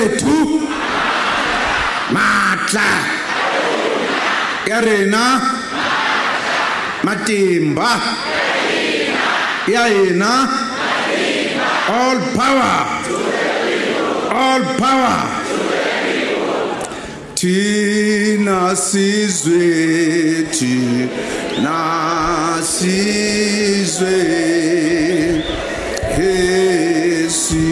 wethu matla ya rena matimba ya hina all power Tina sizwe hesi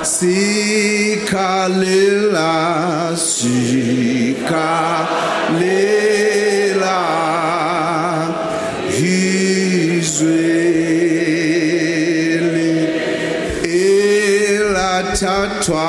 sikalela hizwele elatatwa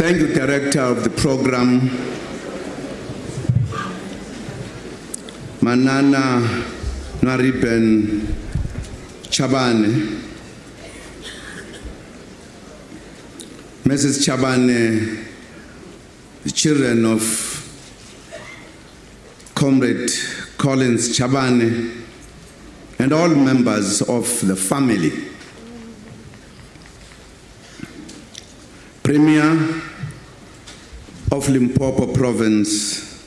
Thank you, Director of the program, Manana Nwariben Chabane. Mrs. Chabane, the children of Comrade Collins Chabane, and all members of the family. Premier of Limpopo Province,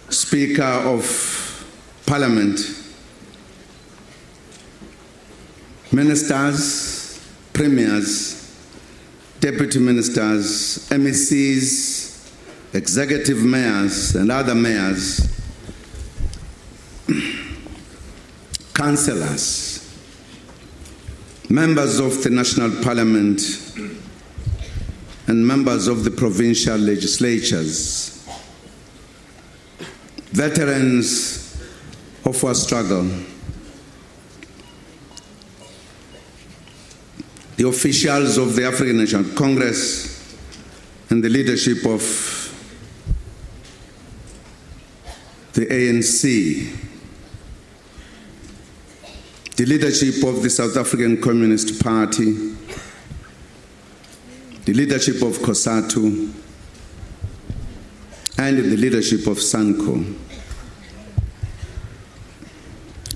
Speaker of Parliament, ministers, premiers, deputy ministers, MECs, executive mayors and other mayors, councillors, members of the National Parliament, and members of the provincial legislatures, veterans of our struggle, the officials of the African National Congress, and the leadership of the ANC, the leadership of the South African Communist Party, the leadership of COSATU, and the leadership of SANCO.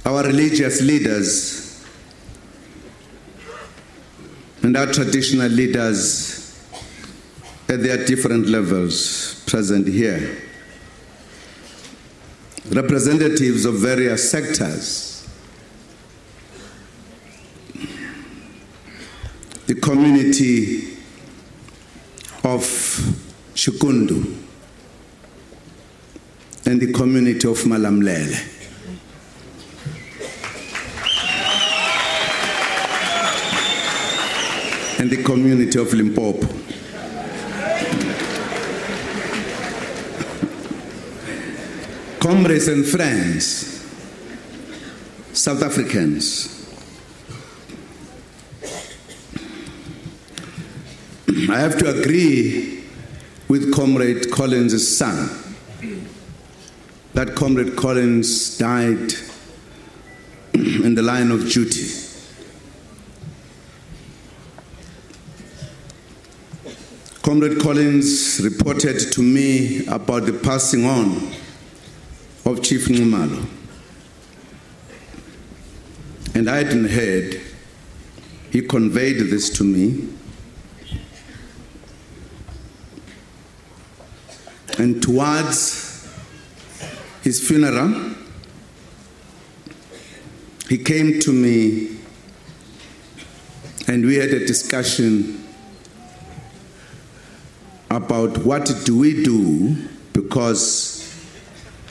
Our religious leaders and our traditional leaders at their different levels present here, representatives of various sectors, the community of Shukundu, and the community of Malamlele. And the community of Limpopo. Comrades and friends, South Africans, I have to agree with Comrade Collins' son that Comrade Collins died in the line of duty. Comrade Collins reported to me about the passing on of Chief Nxumalo, and I hadn't heard. He conveyed this to me, and towards his funeral, he came to me and we had a discussion about what do we do, because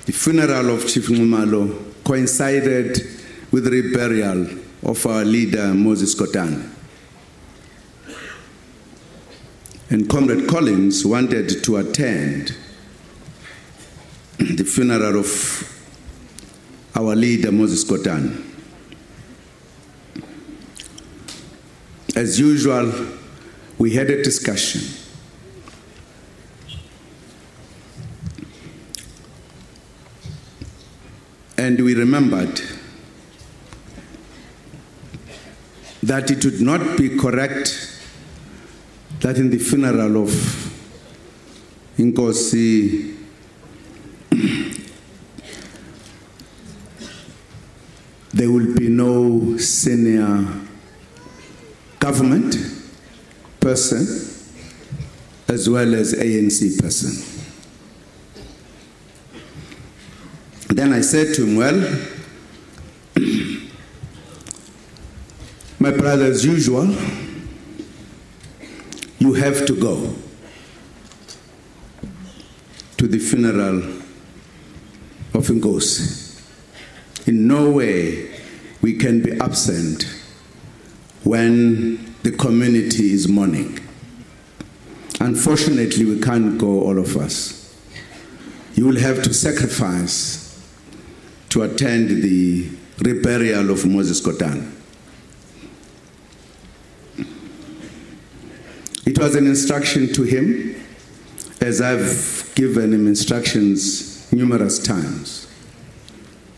the funeral of Chief Nxumalo coincided with the burial of our leader, Moses Kotane. And Comrade Collins wanted to attend the funeral of our leader, Moses Kotane. As usual, we had a discussion. And we remembered that it would not be correct that in the funeral of Inkosi there will be no senior government person as well as ANC person. Then I said to him, well, my brother, as usual, you have to go to the funeral of Nkosi. In no way we can be absent when the community is mourning. Unfortunately, we can't go, all of us. You will have to sacrifice to attend the reburial of Moses Kotane. It was an instruction to him, as I've given him instructions numerous times.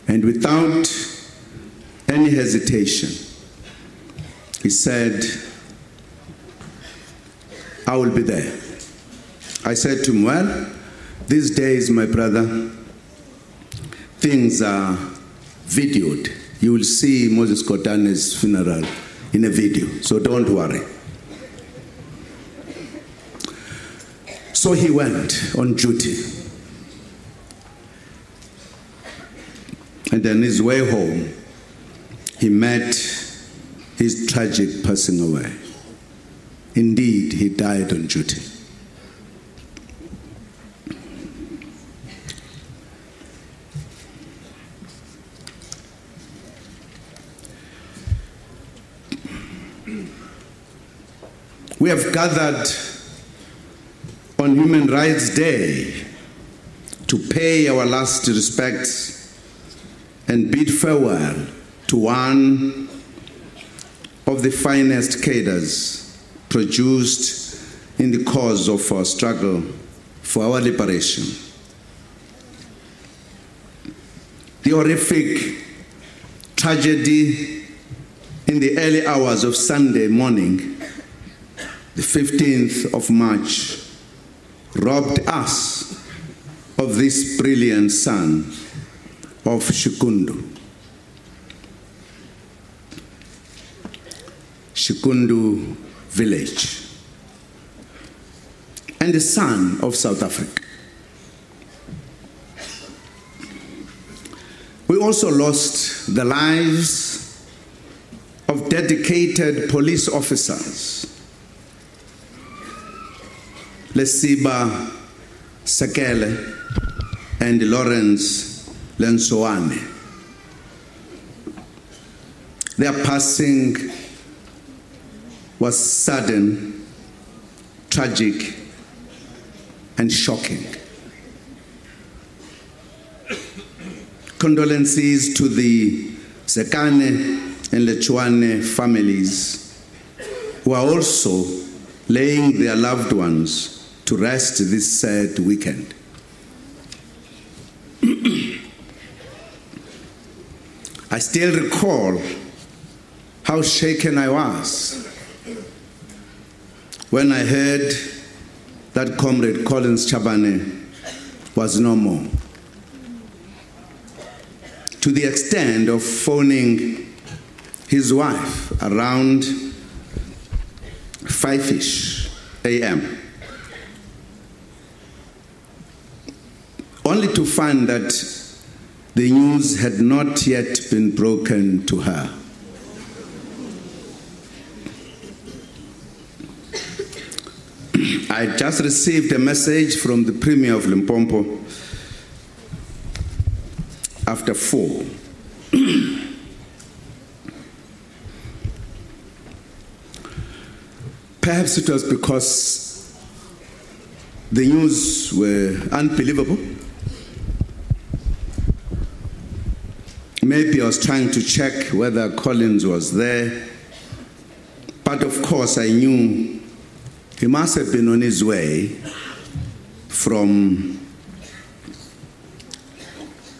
And without any hesitation, he said, I will be there. I said to him, well, these days, my brother, things are videoed. You will see Moses Kotane's funeral in a video, so don't worry. So he went on duty. And on his way home, he met his tragic passing away. Indeed, he died on duty. We have gathered on Human Rights Day to pay our last respects and bid farewell to one of the finest cadres produced in the cause of our struggle for our liberation. The horrific tragedy in the early hours of Sunday morning, the 15th of March, robbed us of this brilliant son of Shikundu. Shikundu village, and the son of South Africa. We also lost the lives of dedicated police officers, Lesiba Sekele and Lawrence Lensoane. Their passing was sudden, tragic, and shocking. condolences to the Sekane and Lechuane families who are also laying their loved ones to rest this sad weekend. I still recall how shaken I was when I heard that Comrade Collins Chabane was no more, to the extent of phoning his wife around 5-ish a.m., only to find that the news had not yet been broken to her. I just received a message from the Premier of Limpopo after 4. Perhaps it was because the news were unbelievable. Maybe I was trying to check whether Collins was there. But of course I knew he must have been on his way from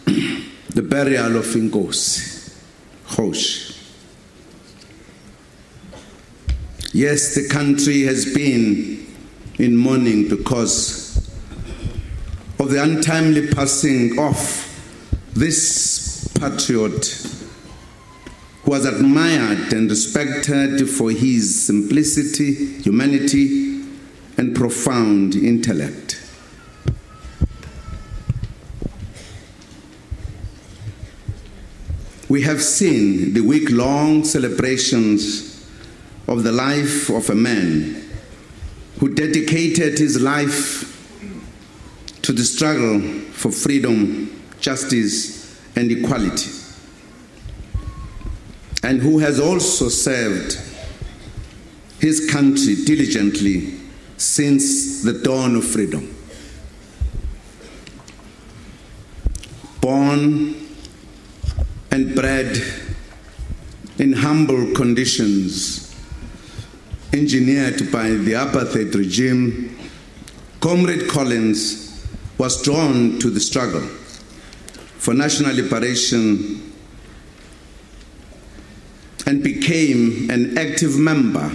the burial of Inkosi, Hosh. Yes, the country has been in mourning because of the untimely passing of this patriot who was admired and respected for his simplicity, humanity, and profound intellect. We have seen the week-long celebrations of the life of a man who dedicated his life to the struggle for freedom, justice, and equality, and who has also served his country diligently since the dawn of freedom. Born and bred in humble conditions, engineered by the apartheid regime, Comrade Collins was drawn to the struggle for national liberation and became an active member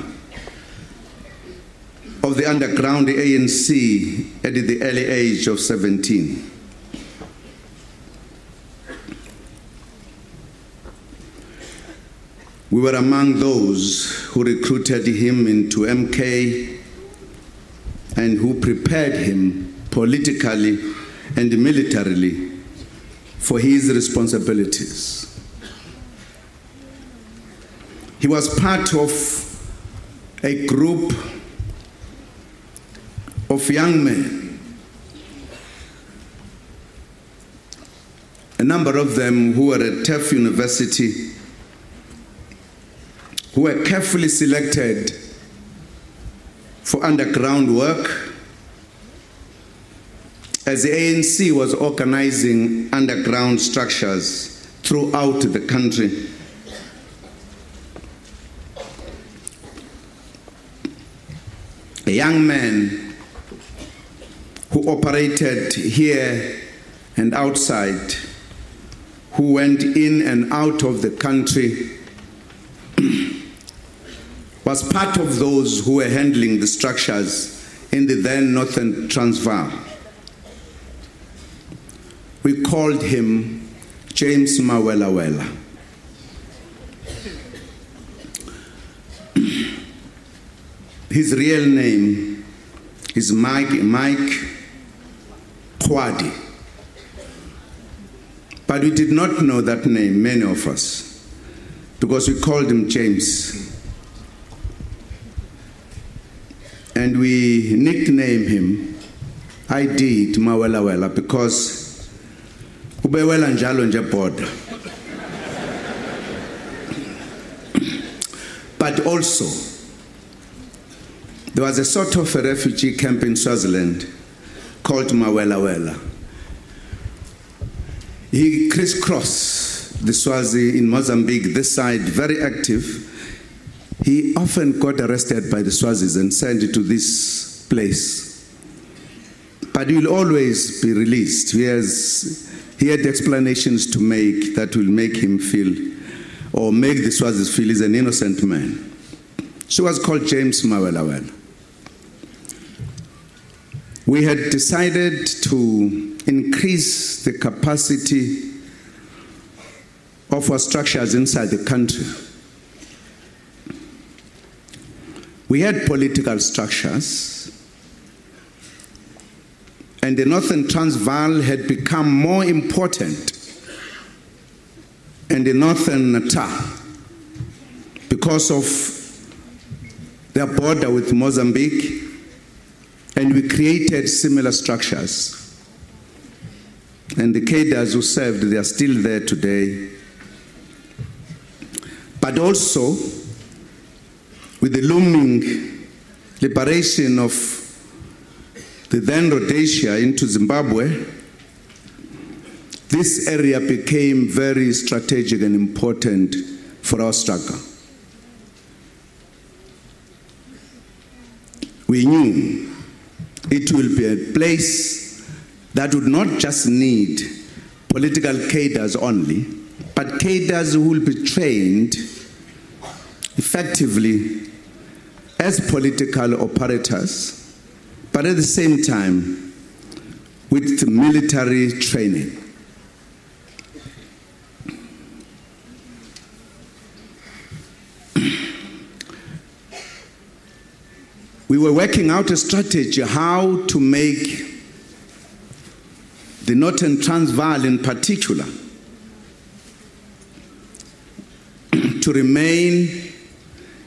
of the underground ANC at the early age of 17. We were among those who recruited him into MK and who prepared him politically and militarily for his responsibilities. He was part of a group of young men, a number of them who were at TEF University, who were carefully selected for underground work as the ANC was organizing underground structures throughout the country. A young man who operated here and outside, who went in and out of the country, was part of those who were handling the structures in the then Northern Transvaal. We called him James Mawelawela. His real name is Mike Kwadi. But we did not know that name, many of us, because we called him James. And we nicknamed him, I did, Mawelawela, because ubewela njalo nje border. But also, there was a sort of a refugee camp in Swaziland called Mawelawela. He crisscrossed the Swazi in Mozambique, this side, very active. He often got arrested by the Swazis and sent to this place. But he will always be released. He had explanations to make that will make him feel, or make the Swazis feel he's an innocent man. She was called James Mawelawela. We had decided to increase the capacity of our structures inside the country. We had political structures, and the Northern Transvaal had become more important, and the Northern Natal, because of their border with Mozambique, and we created similar structures. And the cadres who served, they are still there today. But also, with the looming liberation of the then Rhodesia into Zimbabwe, this area became very strategic and important for our struggle. We knew it will be a place that would not just need political cadres only, but cadres who will be trained effectively as political operators, but at the same time with military training. We were working out a strategy how to make the Northern Transvaal in particular to remain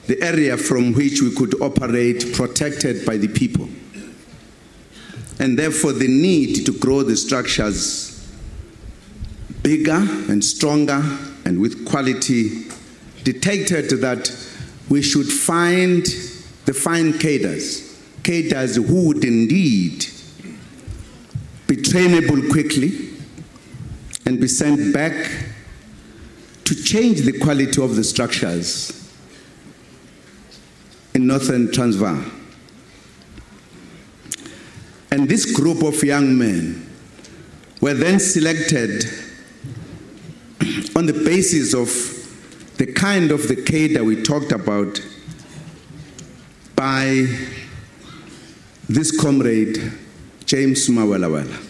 the area from which we could operate protected by the people. And therefore the need to grow the structures bigger and stronger and with quality dictated that we should find cadres who would indeed be trainable quickly and be sent back to change the quality of the structures in Northern Transvaal. And this group of young men were then selected on the basis of the kind of the cadre we talked about by this comrade, James Mawelawela,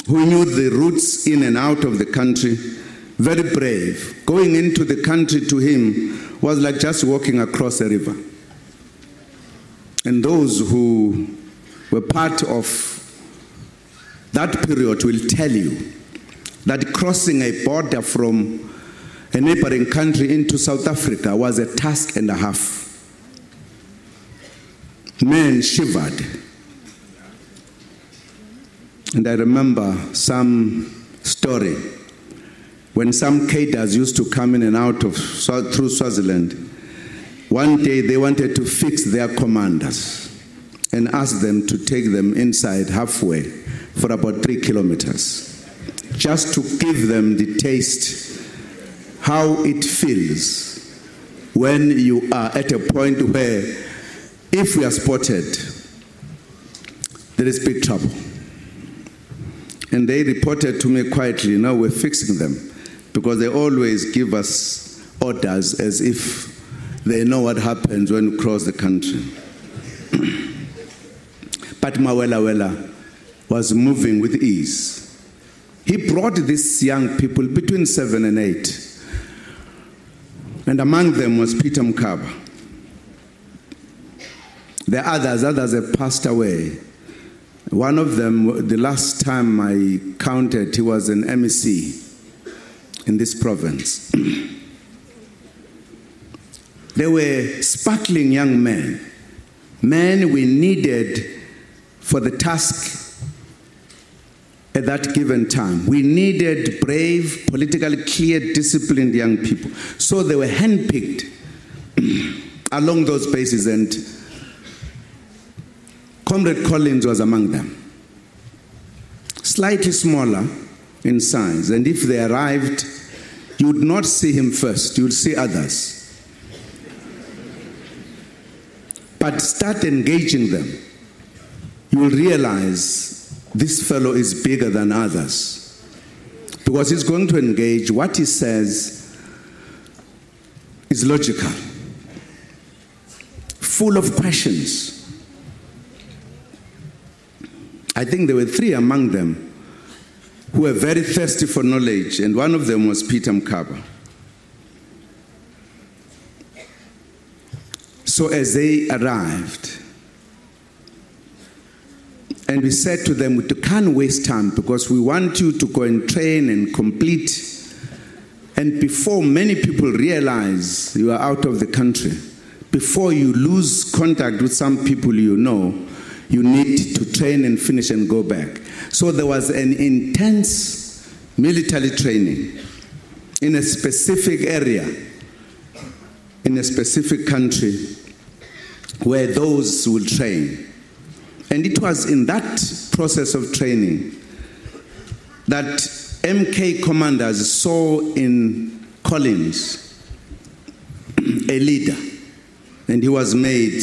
who knew the routes in and out of the country, very brave. Going into the country to him was like just walking across a river. And those who were part of that period will tell you that crossing a border from a neighboring country into South Africa was a task and a half. Men shivered. And I remember some story when some cadres used to come in and out of through Swaziland. One day they wanted to fix their commanders and ask them to take them inside halfway for about 3 kilometers, just to give them the taste how it feels when you are at a point where if we are spotted, there is big trouble. And they reported to me quietly, now we're fixing them, because they always give us orders as if they know what happens when we cross the country. But Mawelawela was moving with ease. He brought these young people between 7 and 8. And among them was Peter Mkaba. There are others have passed away. One of them, the last time I counted, he was an MEC in this province. They were sparkling young men we needed for the task at that given time. We needed brave, politically clear, disciplined young people. So they were handpicked along those bases, and Comrade Collins was among them. slightly smaller in size. And if they arrived, you would not see him first, you would see others. But start engaging them. You will realize this fellow is bigger than others. Because he's going to engage. What he says is logical, full of questions. I think there were 3 among them who were very thirsty for knowledge, and one of them was Peter Mkaba. So as they arrived, and we said to them, we can't waste time because we want you to go and train and complete. And before many people realize you are out of the country, before you lose contact with some people you know, you need to train and finish and go back. So there was an intense military training in a specific area, in a specific country, where those will train. And it was in that process of training that MK commanders saw in Collins a leader, and he was made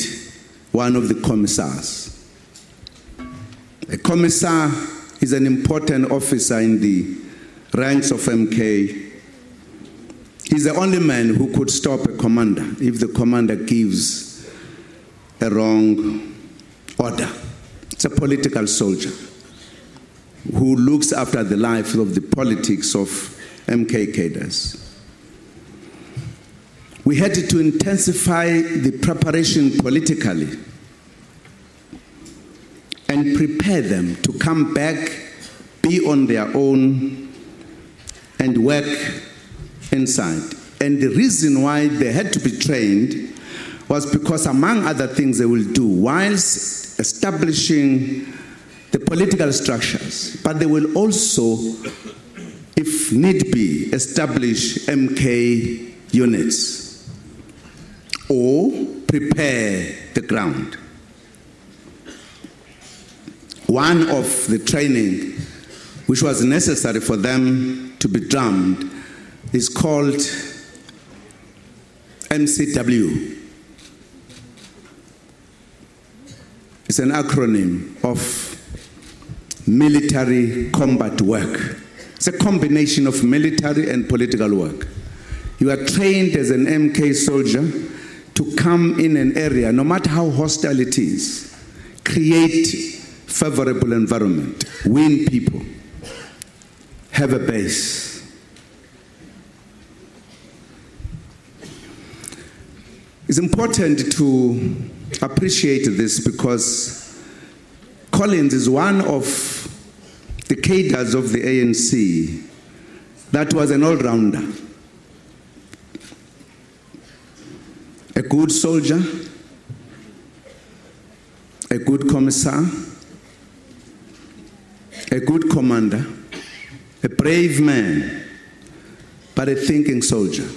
one of the commissars. A commissar is an important officer in the ranks of MK. He's the only man who could stop a commander if the commander gives a wrong order. It's a political soldier who looks after the life of the politics of MK cadres. We had to intensify the preparation politically and prepare them to come back, be on their own, and work inside. And the reason why they had to be trained was because, among other things they will do, whilst establishing the political structures, but they will also, if need be, establish MK units or prepare the ground. One of the training which was necessary for them to be drummed is called MCW. It's an acronym of military combat work. It's a combination of military and political work. You are trained as an MK soldier to come in an area, no matter how hostile it is, create favorable environment, win people, have a base. It's important to appreciate this because Collins is one of the cadres of the ANC that was an all-rounder. A good soldier, a good commissar, a good commander, a brave man, but a thinking soldier.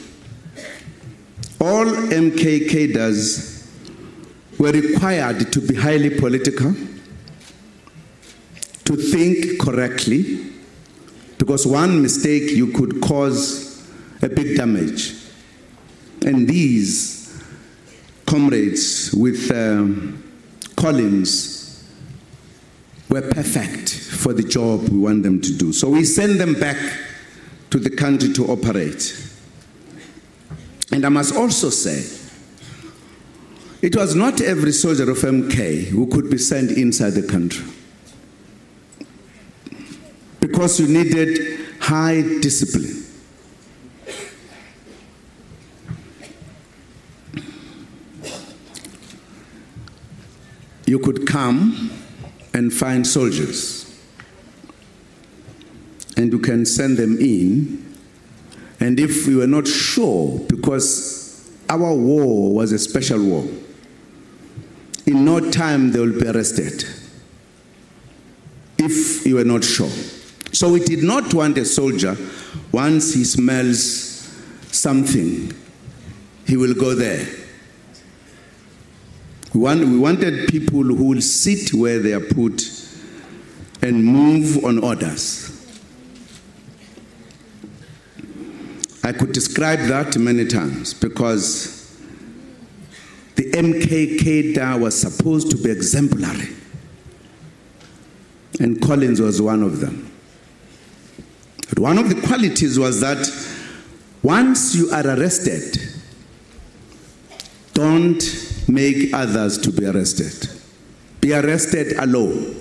All MK cadres were required to be highly political, to think correctly, because one mistake you could cause a big damage. And these comrades with Collins were perfect for the job we want them to do. So we send them back to the country to operate. And I must also say, it was not every soldier of MK who could be sent inside the country, because you needed high discipline. You could come and find soldiers, and you can send them in. And if we were not sure, because our war was a special war, in no time they will be arrested if you were not sure. So we did not want a soldier, once he smells something, he will go there. We wanted people who will sit where they are put and move on orders. I could describe that many times because the MK cadre was supposed to be exemplary, and Collins was one of them. But one of the qualities was that once you are arrested, don't make others to be arrested. Be arrested alone.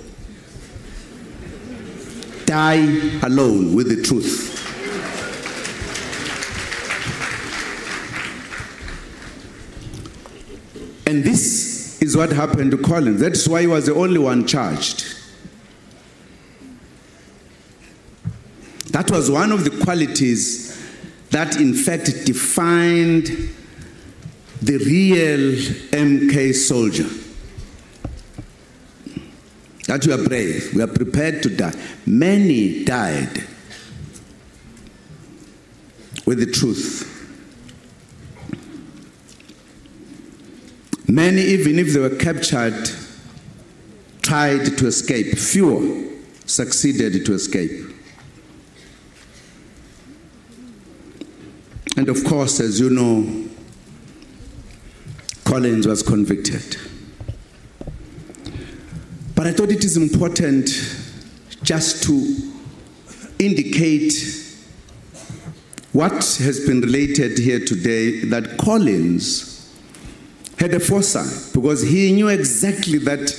Die alone with the truth. And this is what happened to Collins. That's why he was the only one charged. That was one of the qualities that in fact defined the real MK soldier. That we are brave, we are prepared to die. Many died with the truth. Many, even if they were captured, tried to escape. Fewer succeeded to escape. And of course, as you know, Collins was convicted. But I thought it is important just to indicate what has been related here today, that Collins had a foresight, because he knew exactly that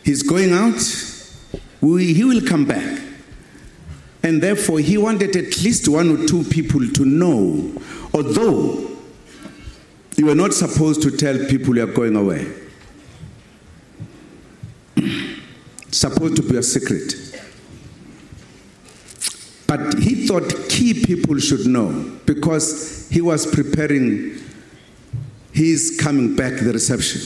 he's going out, he will come back. And therefore, he wanted at least one or two people to know, although you were not supposed to tell people you are going away. It's supposed to be a secret. But he thought key people should know, because he was preparing his coming back, the reception.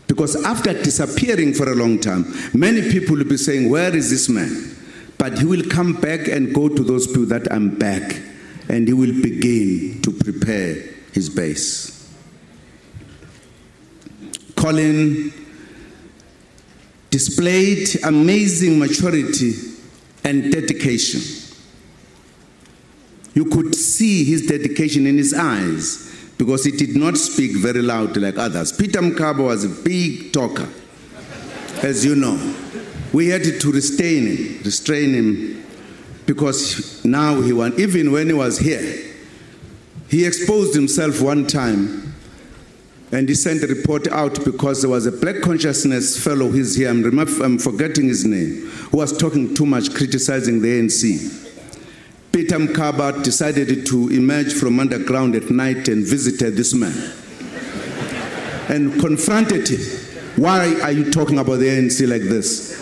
Because after disappearing for a long time, many people will be saying, where is this man? But he will come back and go to those people that I'm back, and he will begin to prepare his base. Collins displayed amazing maturity and dedication. You could see his dedication in his eyes, because he did not speak very loud like others. Peter Mkaba was a big talker, as you know. We had to restrain him, because now even when he was here, he exposed himself one time, and he sent a report out because there was a black consciousness fellow who's here, I'm forgetting his name, who was talking too much, criticizing the ANC. Peter Mkaba decided to emerge from underground at night and visited this man and confronted him. Why are you talking about the ANC like this?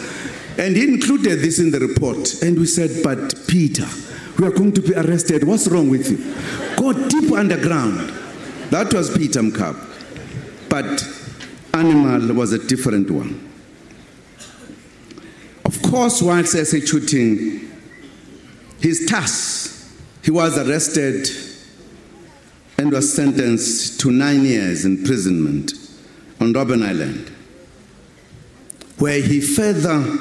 And he included this in the report. And we said, but Peter, we are going to be arrested. What's wrong with you? Go deep underground. That was Peter Mkaba. But Animal was a different one. Of course, whilst executing his task, he was arrested and was sentenced to 9 years imprisonment on Robben Island, where he further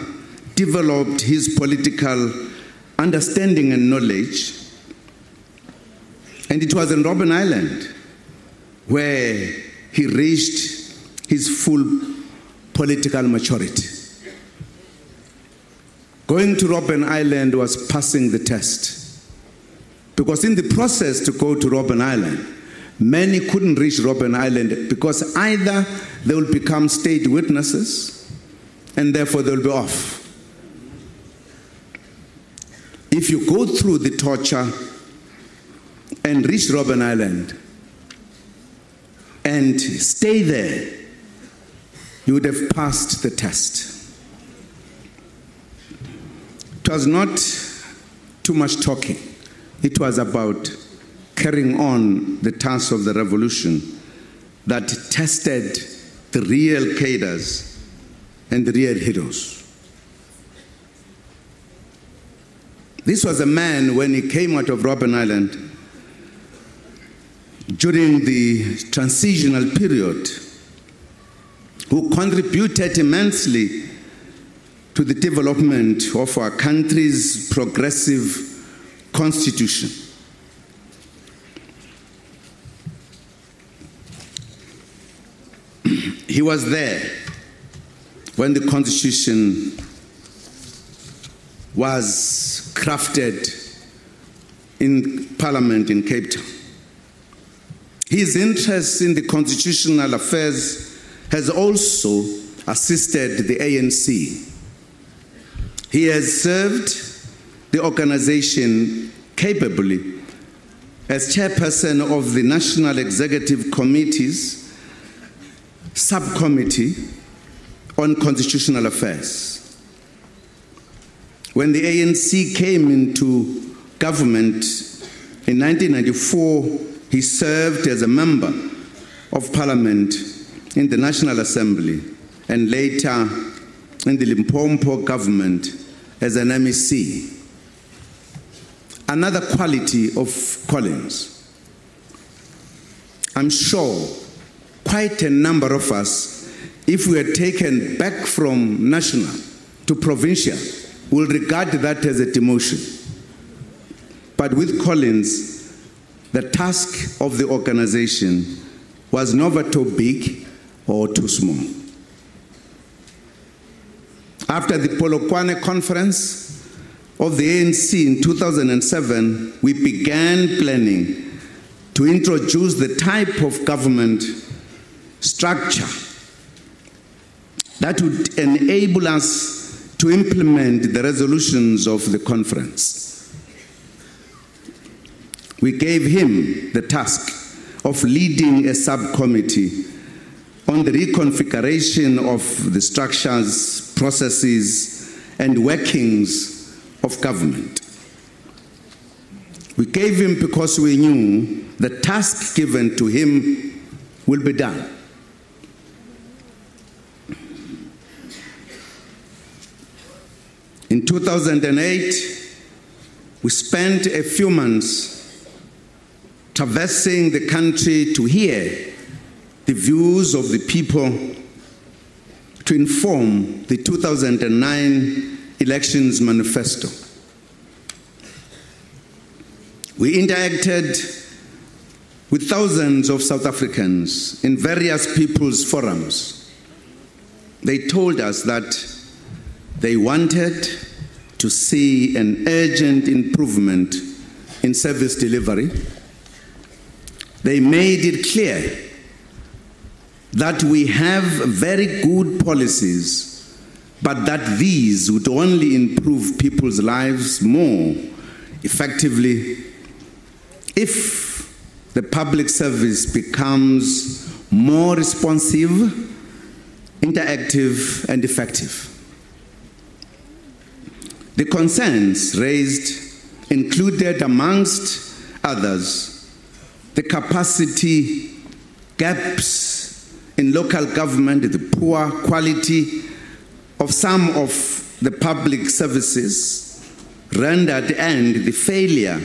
developed his political understanding and knowledge. And it was on Robben Island where he reached his full political maturity. Going to Robben Island was passing the test, because in the process to go to Robben Island, many couldn't reach Robben Island because either they will become state witnesses and therefore they will be off. If you go through the torture and reach Robben Island and stay there, you would have passed the test. It was not too much talking. It was about carrying on the task of the revolution that tested the real cadres and the real heroes. This was a man, when he came out of Robben Island during the transitional period, who contributed immensely to the development of our country's progressive constitution. He was there when the constitution was crafted in Parliament in Cape Town. His interest in the constitutional affairs has also assisted the ANC. He has served the organization capably as chairperson of the National Executive Committee's subcommittee on constitutional affairs. When the ANC came into government in 1994, he served as a member of Parliament in the National Assembly and later in the Limpopo government as an MEC. Another quality of Collins, I'm sure quite a number of us, if we are taken back from national to provincial, will regard that as a demotion. But with Collins, the task of the organization was never too big or too small. After the Polokwane conference of the ANC in 2007, we began planning to introduce the type of government structure that would enable us to implement the resolutions of the conference. We gave him the task of leading a subcommittee on the reconfiguration of the structures, processes, and workings of government. We gave him because we knew the task given to him will be done. In 2008, we spent a few months traversing the country to hear the views of the people, to inform the 2009 elections manifesto. We interacted with thousands of South Africans in various people's forums. They told us that they wanted to see an urgent improvement in service delivery. They made it clear that we have very good policies, but that these would only improve people's lives more effectively if the public service becomes more responsive, interactive, and effective. The concerns raised included, amongst others, the capacity gaps in local government, the poor quality of some of the public services rendered, and the failure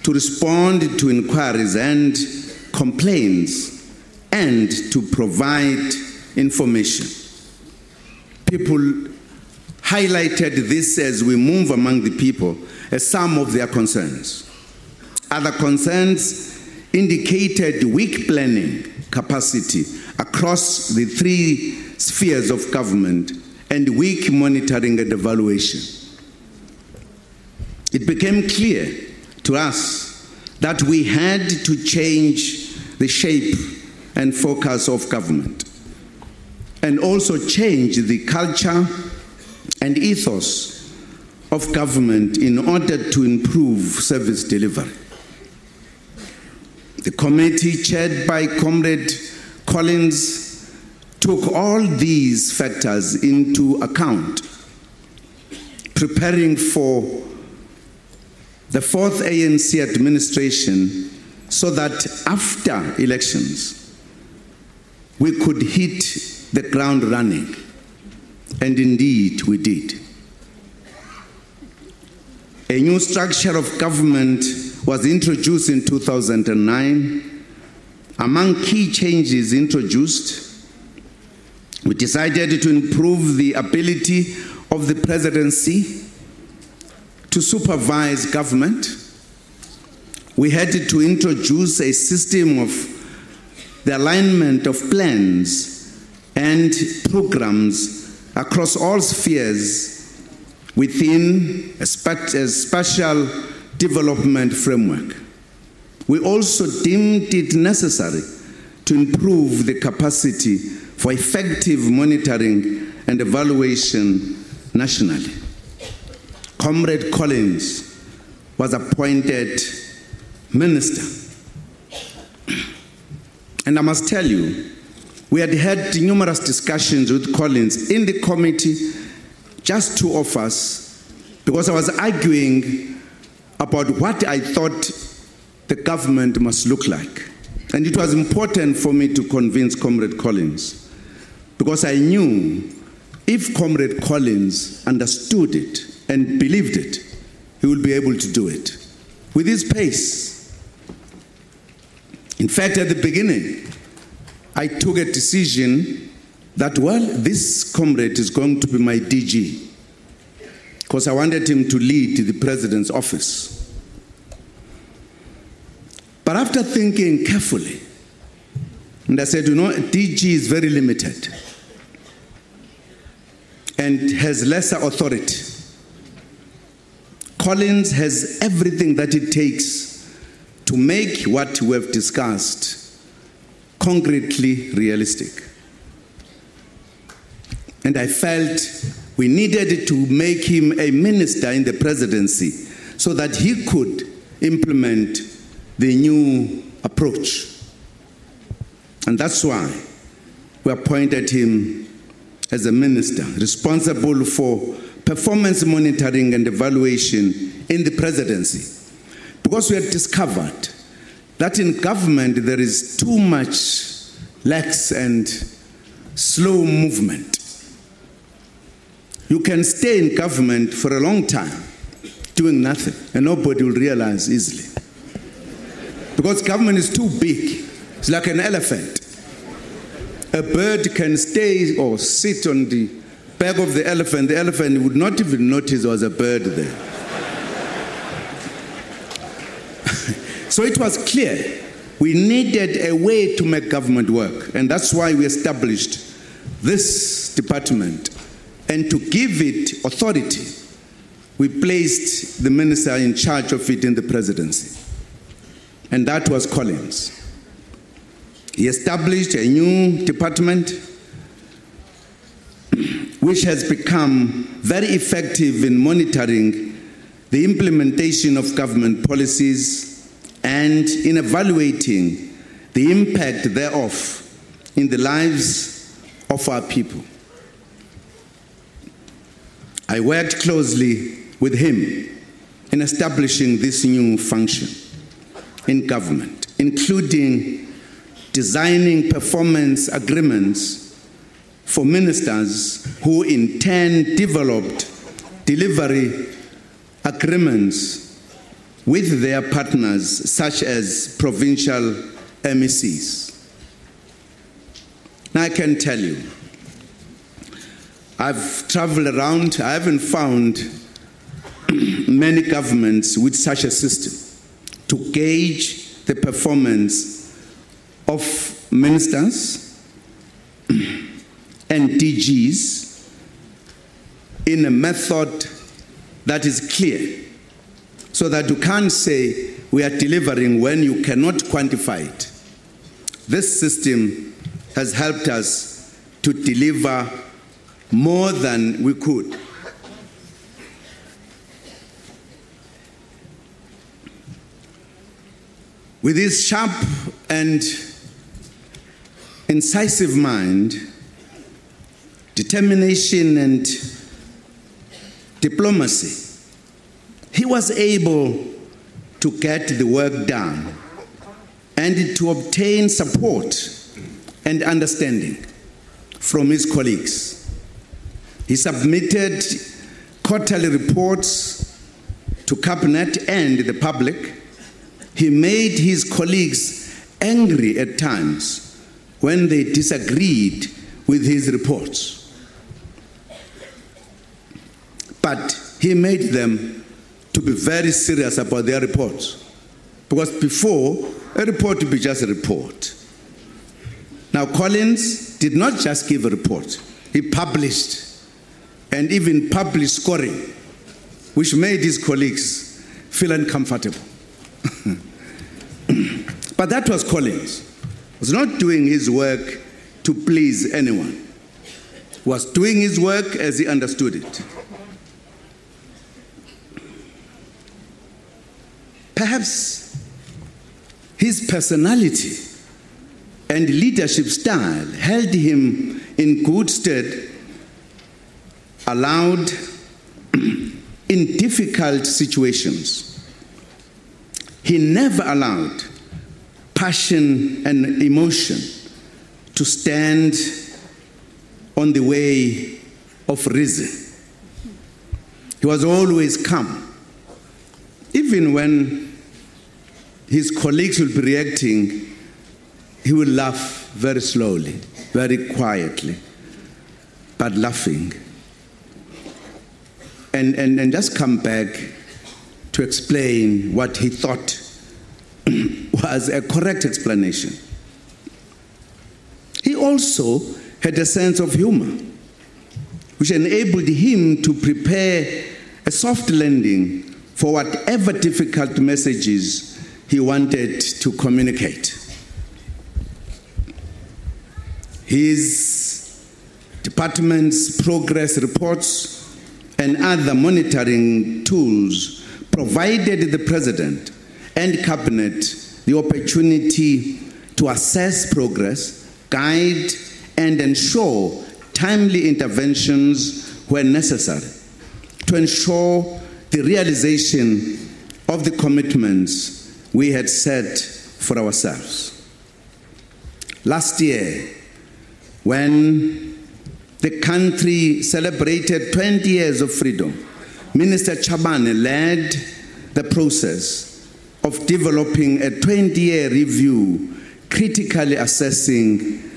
to respond to inquiries and complaints and to provide information. People highlighted this as we move among the people as some of their concerns. Other concerns indicated weak planning capacity across the three spheres of government and weak monitoring and evaluation. It became clear to us that we had to change the shape and focus of government and also change the culture and ethos of government in order to improve service delivery. The committee chaired by Comrade Collins took all these factors into account, preparing for the fourth ANC administration so that after elections, we could hit the ground running. And indeed, we did. A new structure of government was introduced in 2009. Among key changes introduced, we decided to improve the ability of the presidency to supervise government. We had to introduce a system of the alignment of plans and programs across all spheres within a spatial development framework. We also deemed it necessary to improve the capacity for effective monitoring and evaluation nationally. Comrade Collins was appointed minister. And I must tell you, we had had numerous discussions with Collins in the committee, just two of us, because I was arguing about what I thought the government must look like. And it was important for me to convince Comrade Collins, because I knew if Comrade Collins understood it and believed it, he would be able to do it with his pace. In fact, at the beginning, I took a decision that, well, this comrade is going to be my DG, because I wanted him to lead the president's office. But after thinking carefully, and I said, you know, DG is very limited and has lesser authority. Collins has everything that it takes to make what we have discussed concretely realistic. And I felt we needed to make him a minister in the presidency so that he could implement the new approach. And that's why we appointed him as a minister responsible for performance monitoring and evaluation in the presidency. Because we had discovered that in government there is too much lax and slow movement. You can stay in government for a long time doing nothing and nobody will realize easily. Because government is too big. It's like an elephant. A bird can stay or sit on the back of the elephant would not even notice there was a bird there. So it was clear we needed a way to make government work, and that's why we established this department. And to give it authority, we placed the minister in charge of it in the presidency. And that was Collins. He established a new department which has become very effective in monitoring the implementation of government policies and in evaluating the impact thereof in the lives of our people. I worked closely with him in establishing this new function in government, including designing performance agreements for ministers who in turn developed delivery agreements with their partners, such as provincial MECs. Now I can tell you, I've traveled around, I haven't found many governments with such a system to gauge the performance of ministers and DGs in a method that is clear, so that you can't say we are delivering when you cannot quantify it. This system has helped us to deliver more than we could. With this sharp and incisive mind, determination and diplomacy, he was able to get the work done and to obtain support and understanding from his colleagues. He submitted quarterly reports to Cabinet and the public. He made his colleagues angry at times when they disagreed with his reports. but he made them to be very serious about their reports. Because before, a report would be just a report. Now, Collins did not just give a report. He published, and even published scoring, which made his colleagues feel uncomfortable. But that was Collins. He was not doing his work to please anyone. He was doing his work as he understood it. Perhaps his personality and leadership style held him in good stead, allowed in difficult situations. He never allowed passion and emotion to stand on the way of reason. He was always calm. Even when his colleagues would be reacting, he would laugh very slowly, very quietly, but laughing. And just come back to explain what he thought was a correct explanation. He also had a sense of humor, which enabled him to prepare a soft landing for whatever difficult messages he wanted to communicate. His department's progress reports and other monitoring tools provided the President and Cabinet the opportunity to assess progress, guide, and ensure timely interventions where necessary to ensure the realization of the commitments we had set for ourselves. Last year, when the country celebrated 20 years of freedom, Minister Chabane led the process of developing a 20-year review, critically assessing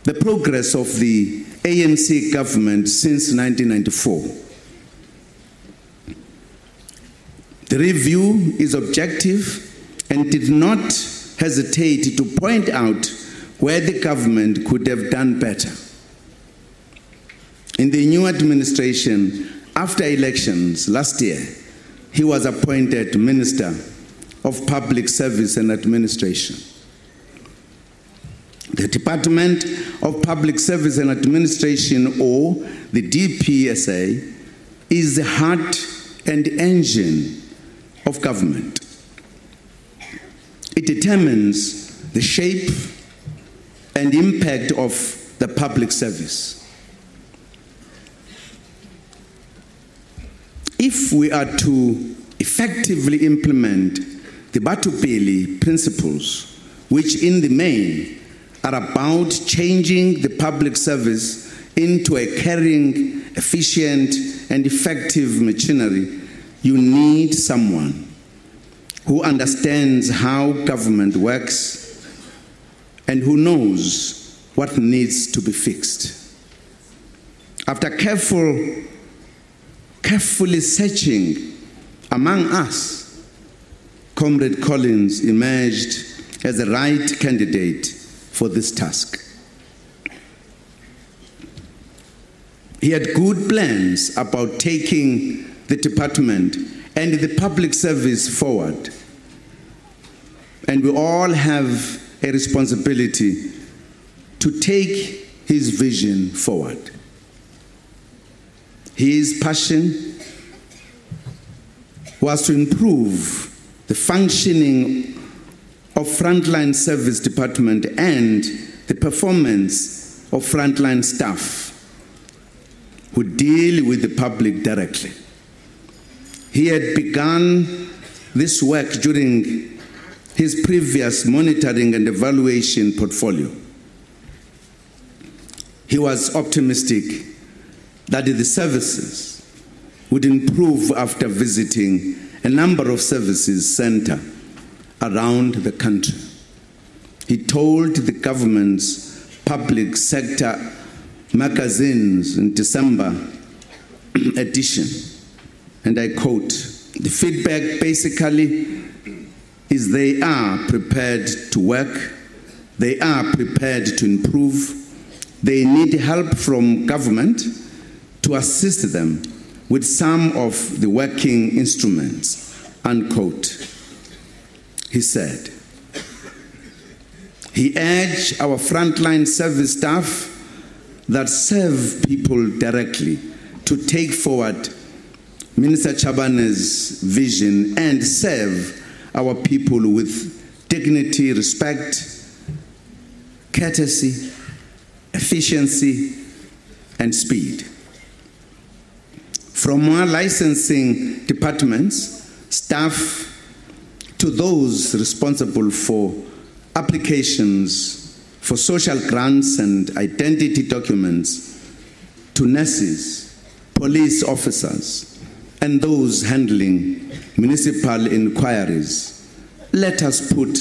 the progress of the ANC government since 1994. The review is objective and did not hesitate to point out where the government could have done better. In the new administration, after elections last year, he was appointed Minister of Public Service and Administration. The Department of Public Service and Administration, or the DPSA, is the heart and engine of government. It determines the shape and impact of the public service. If we are to effectively implement the Batupeli principles, which in the main are about changing the public service into a caring, efficient, and effective machinery, you need someone who understands how government works and who knows what needs to be fixed. After carefully searching among us, Comrade Collins emerged as the right candidate for this task. He had good plans about taking the department and the public service forward. And we all have a responsibility to take his vision forward. His passion was to improve the functioning of frontline service department and the performance of frontline staff who deal with the public directly. He had begun this work during his previous monitoring and evaluation portfolio. He was optimistic that the services would improve after visiting a number of services centers around the country. He told the government's public sector magazines in December edition and I quote, "The feedback basically is they are prepared to work, they are prepared to improve, they need help from government to assist them with some of the working instruments," unquote. He said. He urged our frontline service staff that serve people directly to take forward Minister Chabane's vision and serve our people with dignity, respect, courtesy, efficiency, and speed. From our licensing departments, staff, to those responsible for applications for social grants and identity documents, to nurses, police officers, and those handling municipal inquiries, let us put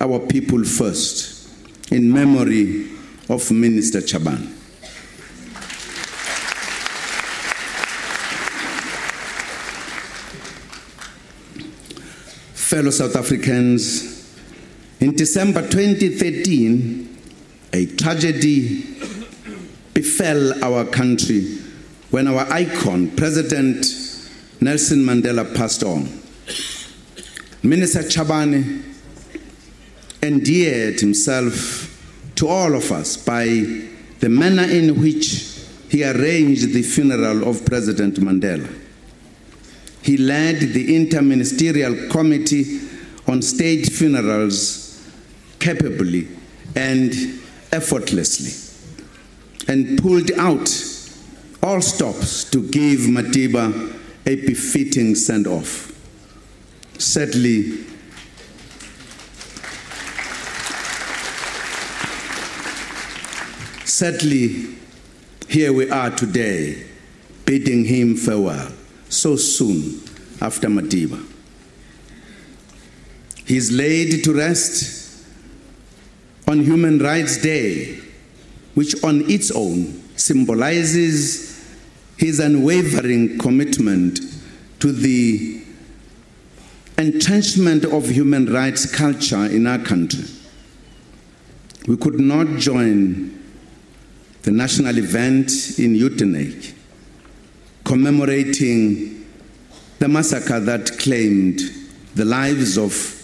our people first in memory of Minister Chabane. Fellow South Africans, in December 2013, a tragedy befell our country when our icon, President Nelson Mandela, passed on. Minister Chabane endeared himself to all of us by the manner in which he arranged the funeral of President Mandela. He led the Interministerial Committee on State Funerals capably and effortlessly, and pulled out all stops to give Madiba a befitting send-off. Sadly, here we are today, bidding him farewell so soon after Madiba. He is laid to rest on Human Rights Day, which on its own symbolizes his unwavering commitment to the entrenchment of human rights culture in our country. We could not join the national event in Uitenhage commemorating the massacre that claimed the lives of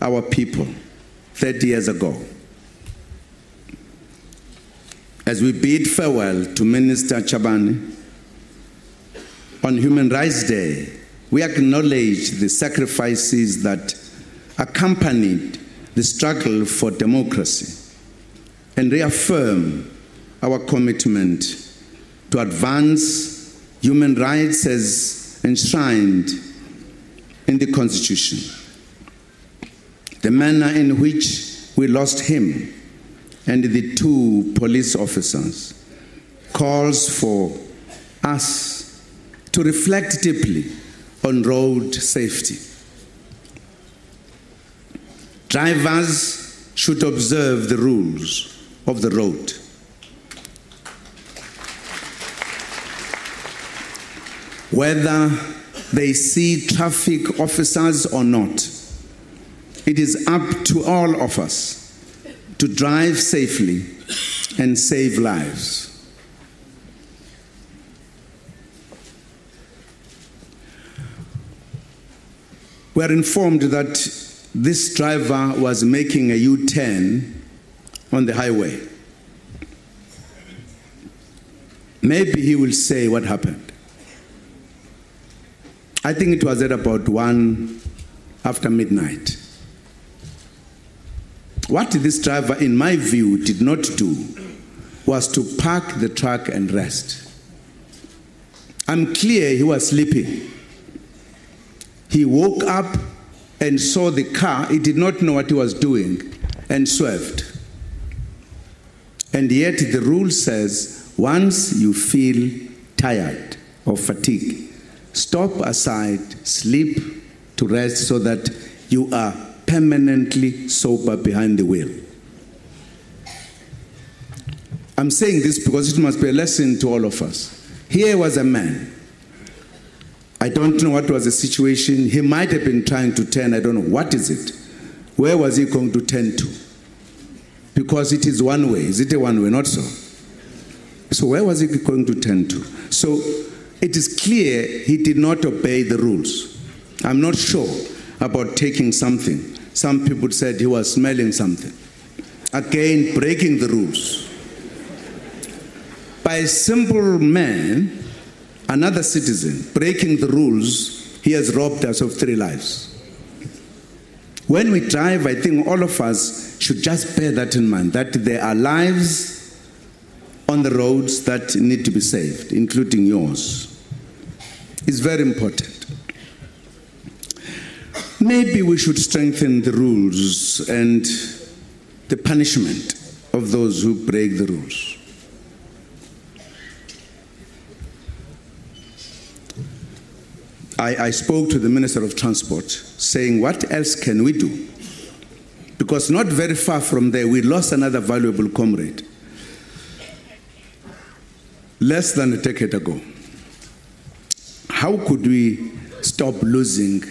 our people 30 years ago. As we bid farewell to Minister Chabane on Human Rights Day, we acknowledge the sacrifices that accompanied the struggle for democracy and reaffirm our commitment to advance human rights as enshrined in the Constitution. The manner in which we lost him and the 2 police officers calls for us to reflect deeply on road safety. Drivers should observe the rules of the road. Whether they see traffic officers or not, it is up to all of us to drive safely and save lives. We are informed that this driver was making a U-turn on the highway. Maybe he will say what happened. I think it was at about 1 after midnight. What this driver, in my view, did not do was to park the truck and rest. I'm clear he was sleeping. He woke up and saw the car. He did not know what he was doing and swerved. And yet the rule says, once you feel tired or fatigued, stop aside, sleep to rest so that you are permanently sober behind the wheel. I'm saying this because it must be a lesson to all of us. Here was a man. I don't know what was the situation. He might have been trying to turn, I don't know. What is it? Where was he going to turn to? Because it is one way. Is it a one way? Not so. So where was he going to turn to? So it is clear he did not obey the rules. I'm not sure about taking something. Some people said he was smelling something. Again, breaking the rules. By a simple man, another citizen, breaking the rules, he has robbed us of 3 lives. When we drive, I think all of us should just bear that in mind, that there are lives on the roads that need to be saved, including yours. It's very important. Maybe we should strengthen the rules and the punishment of those who break the rules. I spoke to the Minister of Transport saying, what else can we do? Because not very far from there, we lost another valuable comrade. Less than a decade ago. How could we stop losing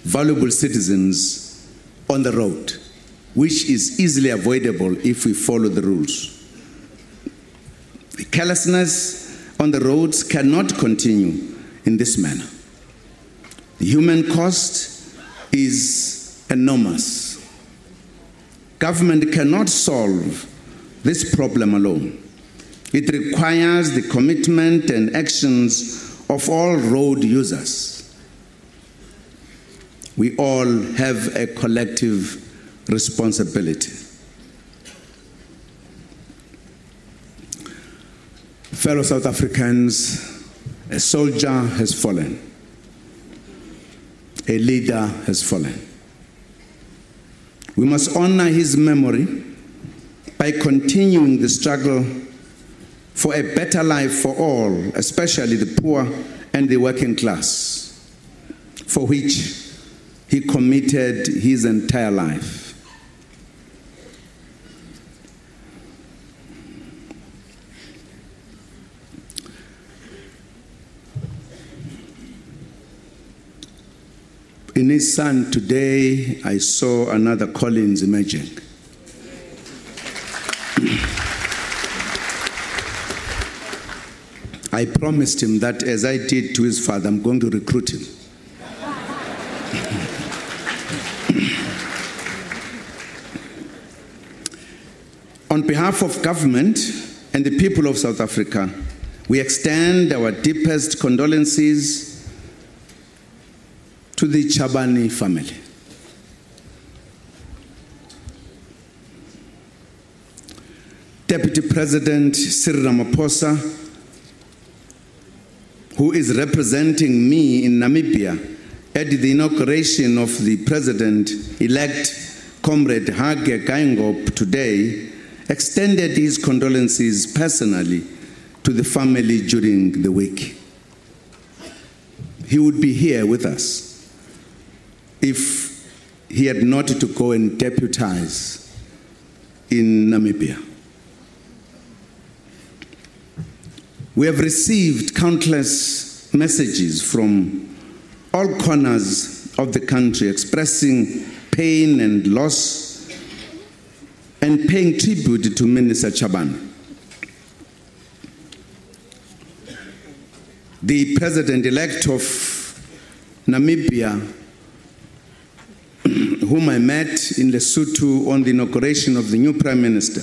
valuable citizens on the road, which is easily avoidable if we follow the rules? The carelessness on the roads cannot continue in this manner. The human cost is enormous. Government cannot solve this problem alone. It requires the commitment and actions of all road users. We all have a collective responsibility. Fellow South Africans, a soldier has fallen. A leader has fallen. We must honor his memory by continuing the struggle for a better life for all, especially the poor and the working class, for which he committed his entire life. In his son today, I saw another Collins emerging. I promised him that as I did to his father, I'm going to recruit him. On behalf of government and the people of South Africa, we extend our deepest condolences to the Chabane family. Deputy President Cyril Ramaphosa, who is representing me in Namibia at the inauguration of the President-elect Comrade Hage Geingob today, extended his condolences personally to the family during the week. He would be here with us if he had not to go and deputize in Namibia. We have received countless messages from all corners of the country expressing pain and loss and paying tribute to Minister Chabane. The President-elect of Namibia, whom I met in Lesotho on the inauguration of the new Prime Minister,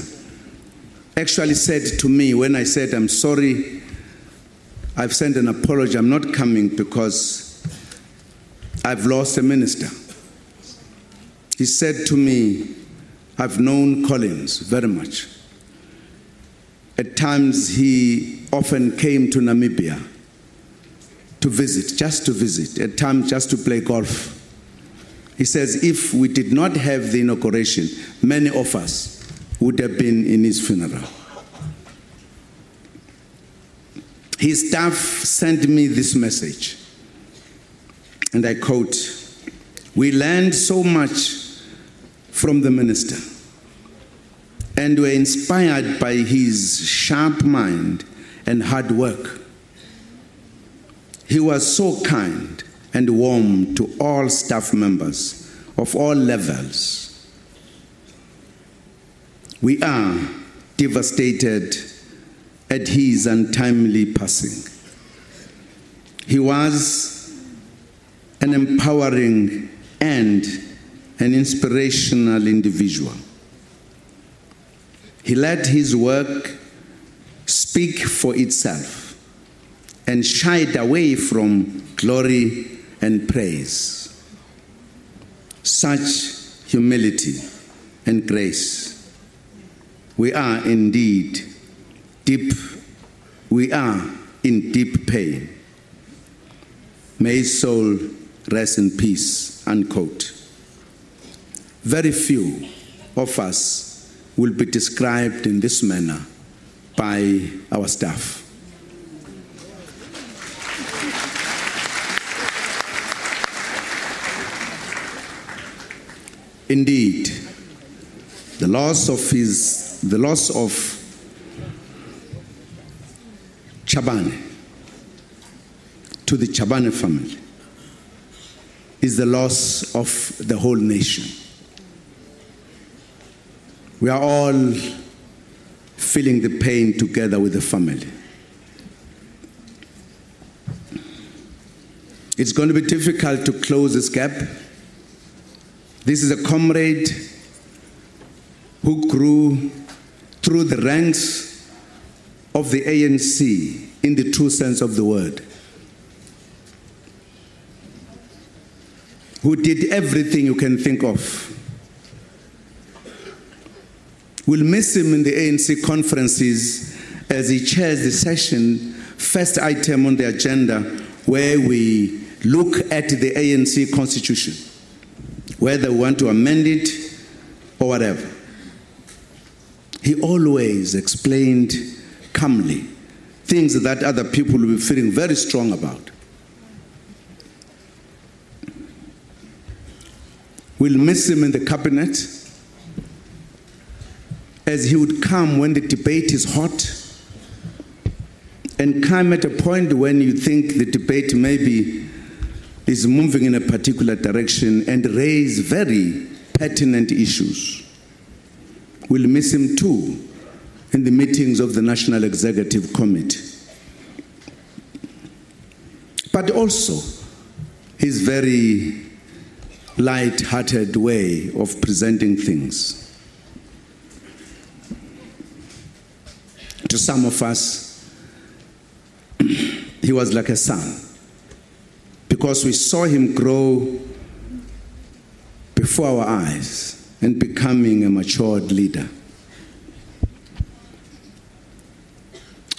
actually said to me when I said, I'm sorry, I've sent an apology, I'm not coming because I've lost a minister. He said to me, I've known Collins very much. At times he often came to Namibia to visit, just to visit, at times just to play golf. He says if we did not have the inauguration, many of us would have been in his funeral. His staff sent me this message, and I quote, "We learned so much from the minister and were inspired by his sharp mind and hard work. He was so kind and warm to all staff members of all levels. We are devastated at his untimely passing. He was an empowering and an inspirational individual. He let his work speak for itself and shied away from glory and praise. Such humility and grace. We are in deep pain. May his soul rest in peace, unquote. Very few of us will be described in this manner by our staff. Indeed, the loss of Chabane to the Chabane family is the loss of the whole nation. We are all feeling the pain together with the family. It's going to be difficult to close this gap. This is a comrade who grew through the ranks of the ANC in the true sense of the word, who did everything you can think of. We'll miss him in the ANC conferences as he chairs the session, first item on the agenda, where we look at the ANC constitution, whether we want to amend it or whatever. He always explained calmly things that other people will be feeling very strong about. We'll miss him in the cabinet, as he would come when the debate is hot and come at a point when you think the debate maybe is moving in a particular direction and raise very pertinent issues. We'll miss him too in the meetings of the National Executive Committee. But also his very light-hearted way of presenting things. To some of us, he was like a son, because we saw him grow before our eyes and becoming a matured leader.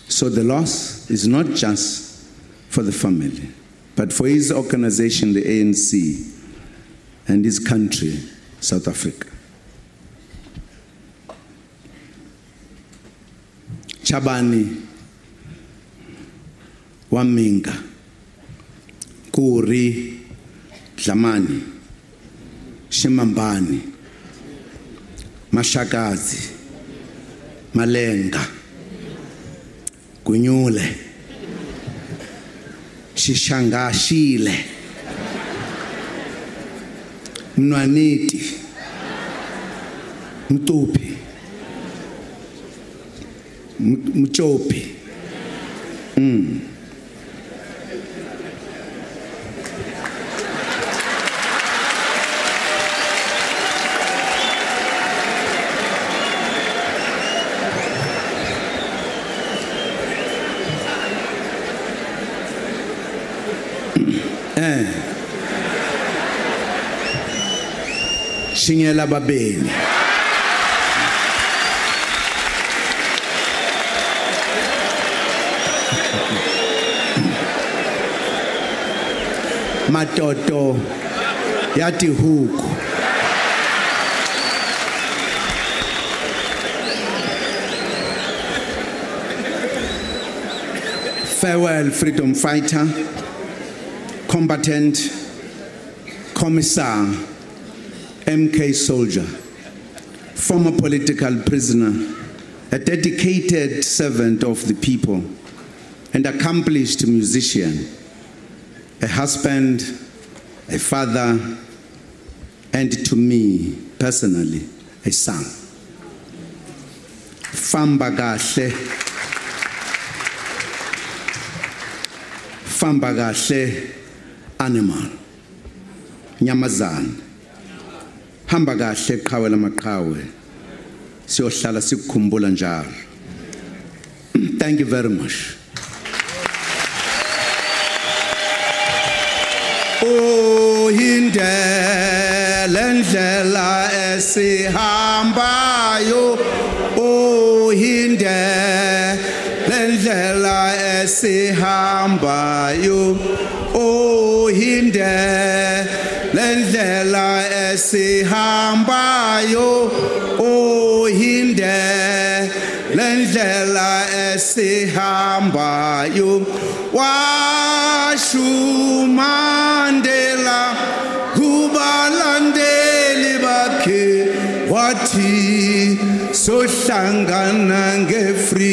So the loss is not just for the family, but for his organization, the ANC, and his country, South Africa. Chabane Waminga, Kuri, Dlamani, Shimambani, Mashakazi, Malenga, Gunyule, Shishangashile, Mnwaniti, Mtupi, Mchopi. Shingela Babeni. Matoto yati huku. Farewell, freedom fighter, combatant, commissar, MK soldier, former political prisoner, a dedicated servant of the people, and accomplished musician. a husband, a father, and to me personally, a son. Famba kahle, famba kahle, animal, nyamazana. Hamba kahle qhawe lamaqhawe. Siyohlala sikukhumbula njalo. Thank you very much. Oh, indlela ndlela esihambayo. Oh, indlela ndlela esihambayo. Oh, indlela ndlela esihambayo. Oh, indlela ndlela esihambayo. Washumandela kubalandeli bakhe wathi sohlangana ngefree